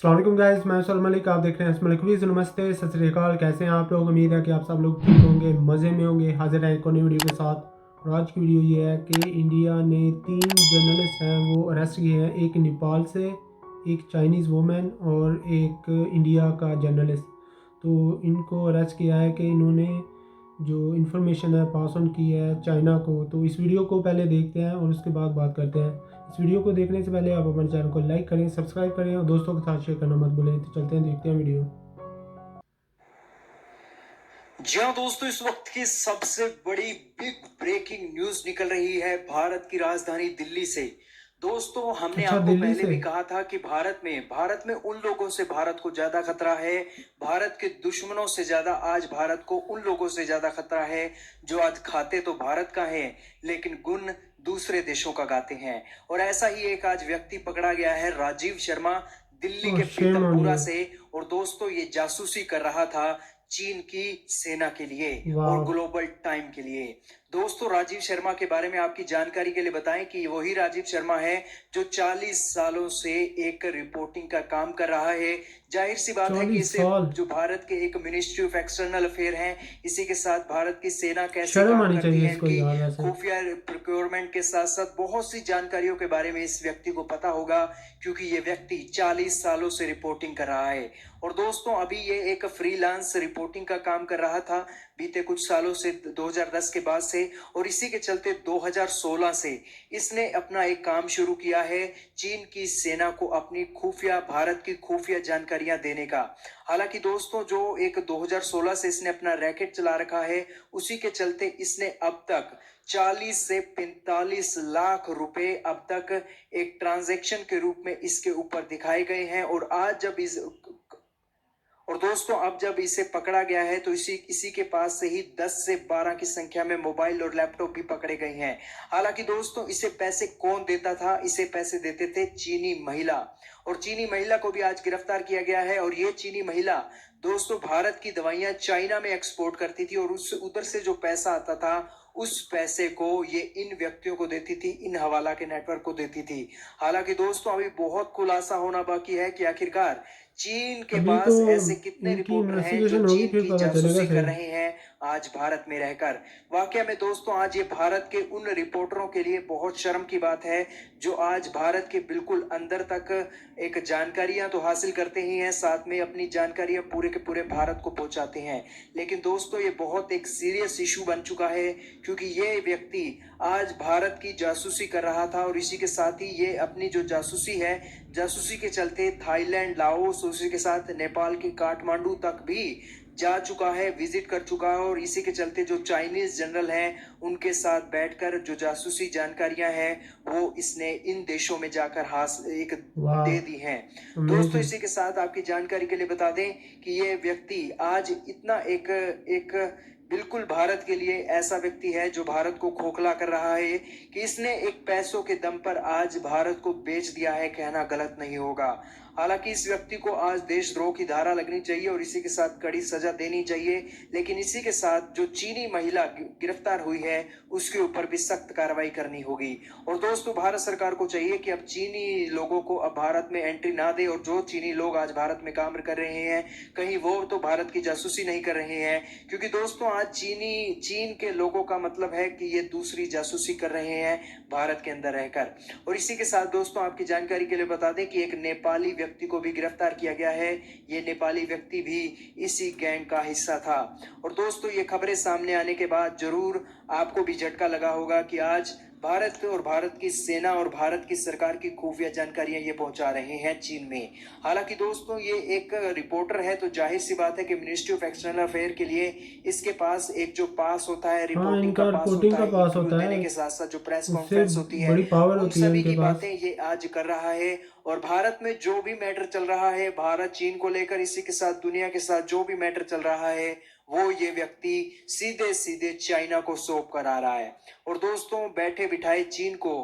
अस्सलाम वालेकुम गाइस, मैं सर मलिक। आप देख रहे हैं मलिक वीज़। नमस्ते, सत श्री अकाल। कैसे हैं आप लोग? उम्मीद है कि आप सब लोग ठीक होंगे, मज़े में होंगे। हाजिर हैं एक और नई वीडियो के साथ। और आज की वीडियो ये है कि इंडिया ने 3 जर्नलिस्ट हैं वो अरेस्ट किए हैं। एक नेपाल से, एक चाइनीज़ वूमेन और एक इंडिया का जर्नलिस्ट। तो इनको अरेस्ट किया है कि इन्होंने जो इन्फॉर्मेशन है पास ऑन की है चाइना को। तो इस वीडियो को पहले देखते हैं और उसके बाद बात करते हैं। इस वीडियो को देखने से पहले आप हमारे चैनल को लाइक करें, सब्सक्राइब करें और दोस्तों के साथ शेयर करना मत भूलें। तो चलते हैं, देखते हैं वीडियो। जी हाँ दोस्तों, इस वक्त की सबसे बड़ी बिग ब्रेकिंग न्यूज निकल रही है भारत की राजधानी दिल्ली से। दोस्तों, हमने अच्छा, आपको दिल्ली पहले से। भी कहा था कि भारत में उन लोगों से भारत को ज्यादा खतरा है, भारत के दुश्मनों से ज्यादा आज भारत को उन लोगों से ज्यादा खतरा है जो आज खाते तो भारत का है लेकिन गुण दूसरे देशों का गाते हैं। और ऐसा ही एक आज व्यक्ति पकड़ा गया है, राजीव शर्मा, दिल्ली ओह, के शेम ऑन पीतमपुरा यू। से। और दोस्तों, ये जासूसी कर रहा था चीन की सेना के लिए और वाह। ग्लोबल टाइम के लिए। दोस्तों, राजीव शर्मा के बारे में आपकी जानकारी के लिए बताएं कि वही राजीव शर्मा है जो 40 सालों से एक रिपोर्टिंग का काम कर रहा है। जाहिर सी बात है कि 40 इसे साल जो भारत के एक मिनिस्ट्री ऑफ एक्सटर्नल अफेयर है, इसी के साथ भारत की सेना कैसे शर्म काम आनी करती चाहिए है, इसको इनकी यार वैसे। खुफिया प्रोक्योरमेंट के साथ साथ बहुत सी जानकारियों के बारे में इस व्यक्ति को पता होगा, क्योंकि ये व्यक्ति 40 सालों से रिपोर्टिंग कर रहा है। और दोस्तों, अभी ये एक फ्रीलांस रिपोर्टिंग का काम कर रहा था बीते कुछ सालों से, 2010 के बाद से। और इसी के चलते 2016 से इसने अपना एक काम शुरू किया है, चीन की सेना को अपनी खुफिया, भारत की खुफिया जानकारियां देने का। हालांकि दोस्तों, जो एक 2016 से इसने अपना रैकेट चला रखा है, उसी के चलते इसने अब तक 40 से 45 लाख रुपए अब तक एक ट्रांजैक्शन के रूप में इसके ऊपर दिखाए गए हैं। और दोस्तों, अब जब इसे पकड़ा गया है तो इसी के पास से ही 10 से 12 की संख्या में मोबाइल और लैपटॉप भी पकड़े गए हैं। हालांकि दोस्तों, इसे पैसे कौन देता था? इसे पैसे देते थे चीनी महिला। और चीनी महिला को भी आज गिरफ्तार किया गया है। और ये चीनी महिला दोस्तों भारत की दवाइयां चाइना में एक्सपोर्ट करती थी और उस उधर से जो पैसा आता था उस पैसे को ये इन व्यक्तियों को देती थी, इन हवाला के नेटवर्क को देती थी। हालांकि दोस्तों, अभी बहुत खुलासा होना बाकी है कि आखिरकार चीन के अभी तो पास ऐसे कितने इनकी रिपोर्टर हैं जो इन्वेस्टिगेशन होगी, चीन फिर की पता चलेगा जासूसी कर सही। रहे हैं आज भारत में रहकर। वाकया में दोस्तों, आज ये भारत के उन रिपोर्टरों के लिए बहुत शर्म की बात है जो आज भारत के बिल्कुल अंदर तक एक जानकारियां तो हासिल करते ही हैं, साथ में अपनी जानकारियां पूरे के पूरे भारत को पहुंचाते हैं। लेकिन दोस्तों, ये बहुत एक सीरियस इशू बन चुका है, क्योंकि ये व्यक्ति आज भारत की जासूसी कर रहा था और इसी के साथ ही ये अपनी जो जासूसी है, जासूसी के चलते थाईलैंड, लाओस, उसी के साथ नेपाल के काठमांडू तक भी जा चुका है, विजिट कर चुका है। और इसी के चलते जो चाइनीज जनरल हैं उनके साथ बैठकर जो जासूसी जानकारियां हैं वो इसने इन देशों में जाकर एक वाह, दे दी हैं। दोस्तों, अमेजिंग। इसी के साथ आपकी जानकारी के लिए बता दें कि ये व्यक्ति आज इतना एक एक बिल्कुल भारत के लिए ऐसा व्यक्ति है जो भारत को खोखला कर रहा है कि इसने एक पैसों के दम पर आज भारत को बेच दिया है, कहना गलत नहीं होगा। हालांकि इस व्यक्ति को आज देशद्रोह की धारा लगनी चाहिए और इसी के साथ कड़ी सजा देनी चाहिए। लेकिन इसी के साथ जो चीनी महिला गिरफ्तार हुई है उसके ऊपर भी सख्त कार्रवाई करनी होगी। और दोस्तों, भारत सरकार को चाहिए कि अब चीनी लोगों को अब भारत में एंट्री ना दे। और जो चीनी लोग आज भारत में काम कर रहे हैं, कहीं वो तो भारत की जासूसी नहीं कर रहे हैं, क्योंकि दोस्तों आज चीन के लोगों का मतलब है कि ये दूसरी जासूसी कर रहे हैं भारत के अंदर रहकर। और इसी के साथ दोस्तों, आपकी जानकारी के लिए बता दें कि एक नेपाली व्यक्ति को भी गिरफ्तार किया गया है। ये नेपाली व्यक्ति भी इसी गैंग का हिस्सा था। और दोस्तों, ये खबरें सामने आने के बाद जरूर आपको भी झटका लगा होगा कि आज भारत और भारत की सेना और भारत की सरकार की खुफिया जानकारियां ये पहुंचा रहे हैं चीन में। हालांकि दोस्तों, ये एक रिपोर्टर है तो जाहिर सी बात है कि मिनिस्ट्री ऑफ एक्सटर्नल अफेयर के लिए इसके पास एक जो पास होता है, हाँ, रिपोर्टिंग का इनका पास रिपोर्टिंग होता का है, पास इंटरव्यू होता देने है। के साथ साथ जो प्रेस उससे कॉन्फ्रेंस होती है, बड़ी पावर उन होती है सभी इनके की पास। बातें ये आज कर रहा है। और भारत में जो भी मैटर चल रहा है, भारत चीन को लेकर, इसी के साथ दुनिया के साथ जो भी मैटर चल रहा है, वो ये व्यक्ति सीधे सीधे चाइना को सौंप कर आ रहा है। और दोस्तों, बैठे बिठाए चीन को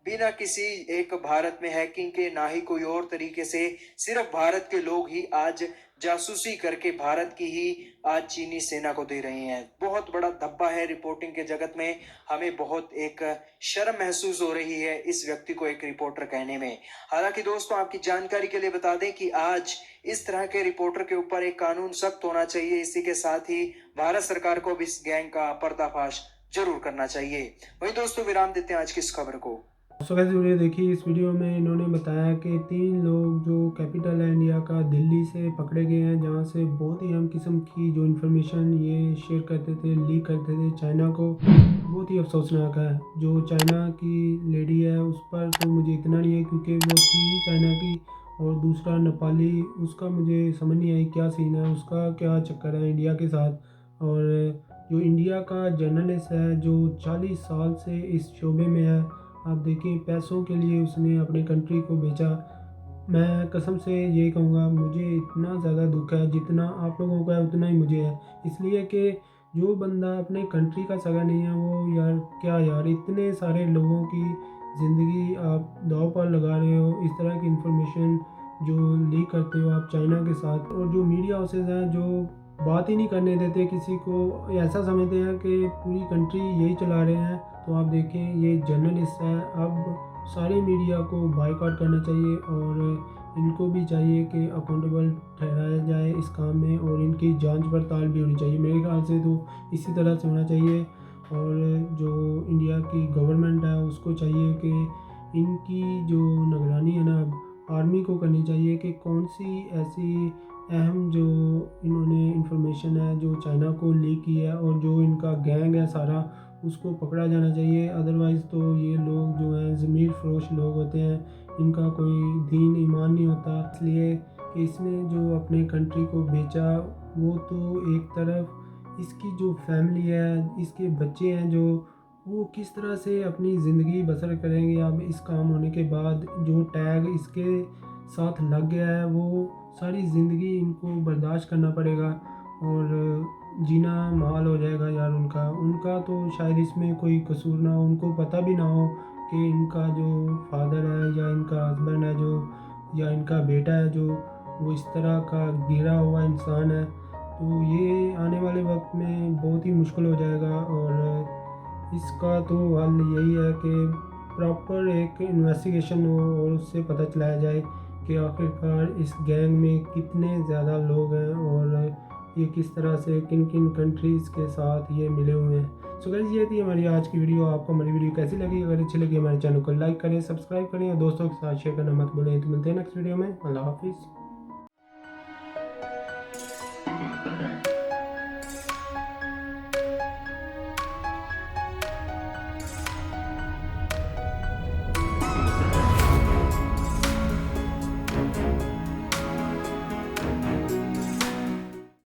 बिना किसी एक भारत में हैकिंग के, ना ही कोई और तरीके से, सिर्फ भारत के लोग ही आज जासूसी करके भारत की ही आज चीनी सेना को दे रहे हैं। बहुत बड़ा धब्बा है रिपोर्टिंग के जगत में। हमें बहुत एक शर्म महसूस हो रही है इस व्यक्ति को एक रिपोर्टर कहने में। हालांकि दोस्तों, आपकी जानकारी के लिए बता दें कि आज इस तरह के रिपोर्टर के ऊपर एक कानून सख्त होना चाहिए। इसी के साथ ही भारत सरकार को भी इस गैंग का पर्दाफाश जरूर करना चाहिए। वहीं दोस्तों, विराम देते हैं आज की इस खबर को। सो गाइस, वीडियो देखिए। इस वीडियो में इन्होंने बताया कि 3 लोग जो कैपिटल है इंडिया का, दिल्ली से पकड़े गए हैं, जहां से बहुत ही अहम किस्म की जो इन्फॉर्मेशन ये शेयर करते थे, लीक करते थे चाइना को। बहुत ही अफसोसनाक है। जो चाइना की लेडी है उस पर तो मुझे इतना नहीं है क्योंकि वो थी चाइना की, और दूसरा नेपाली, उसका मुझे समझ नहीं आई क्या सीन है, उसका क्या चक्कर है इंडिया के साथ। और जो इंडिया का जर्नलिस्ट है जो 40 साल से इस शोबे में है, आप देखिए पैसों के लिए उसने अपने कंट्री को बेचा। मैं कसम से ये कहूँगा, मुझे इतना ज़्यादा दुख है, जितना आप लोगों को है उतना ही मुझे है। इसलिए कि जो बंदा अपने कंट्री का सगा नहीं है वो यार क्या यार, इतने सारे लोगों की ज़िंदगी आप दांव पर लगा रहे हो। इस तरह की इन्फॉर्मेशन जो लीक करते हो आप चाइना के साथ, और जो मीडिया हाउसेज हैं जो बात ही नहीं करने देते किसी को, ऐसा समझते हैं कि पूरी कंट्री यही चला रहे हैं। तो आप देखें ये जर्नलिस्ट है, अब सारे मीडिया को बायकॉट करना चाहिए और इनको भी चाहिए कि अकाउंटेबल ठहराया जाए इस काम में, और इनकी जांच पड़ताल भी होनी चाहिए। मेरे ख्याल से तो इसी तरह से होना चाहिए। और जो इंडिया की गवर्नमेंट है उसको चाहिए कि इनकी जो निगरानी है ना, आर्मी को करनी चाहिए कि कौन सी ऐसी अहम जो इन्होंने इन्फॉर्मेशन है जो चाइना को लीक की है, और जो इनका गैंग है सारा, उसको पकड़ा जाना चाहिए। अदरवाइज़ तो ये लोग जो हैं ज़मीर फरोश लोग होते हैं, इनका कोई दीन ईमान नहीं होता। इसलिए कि इसने जो अपने कंट्री को बेचा, वो तो एक तरफ इसकी जो फैमिली है, इसके बच्चे हैं जो, वो किस तरह से अपनी ज़िंदगी बसर करेंगे अब इस काम होने के बाद। जो टैग इसके साथ लग गया है वो सारी ज़िंदगी इनको बर्दाश्त करना पड़ेगा, और जीना महाल हो जाएगा यार उनका तो शायद इसमें कोई कसूर ना हो, उनको पता भी ना हो कि इनका जो फादर है या इनका हस्बैंड है जो, या इनका बेटा है जो, वो इस तरह का गिरा हुआ इंसान है। तो ये आने वाले वक्त में बहुत ही मुश्किल हो जाएगा, और इसका तो हल यही है कि प्रॉपर एक इन्वेस्टिगेशन हो और उससे पता चलाया जाए कि आखिरकार इस गैंग में कितने ज़्यादा लोग हैं और ये किस तरह से किन किन कंट्रीज़ के साथ ये मिले हुए हैं। सो गाइस, ये थी हमारी आज की वीडियो। आपको हमारी वीडियो कैसी लगी? अगर अच्छी लगी हमारे चैनल को लाइक करें, सब्सक्राइब करें और दोस्तों के साथ शेयर करना मत भूलें। तो मिलते हैं नेक्स्ट वीडियो में। अल्लाह हाफिज़।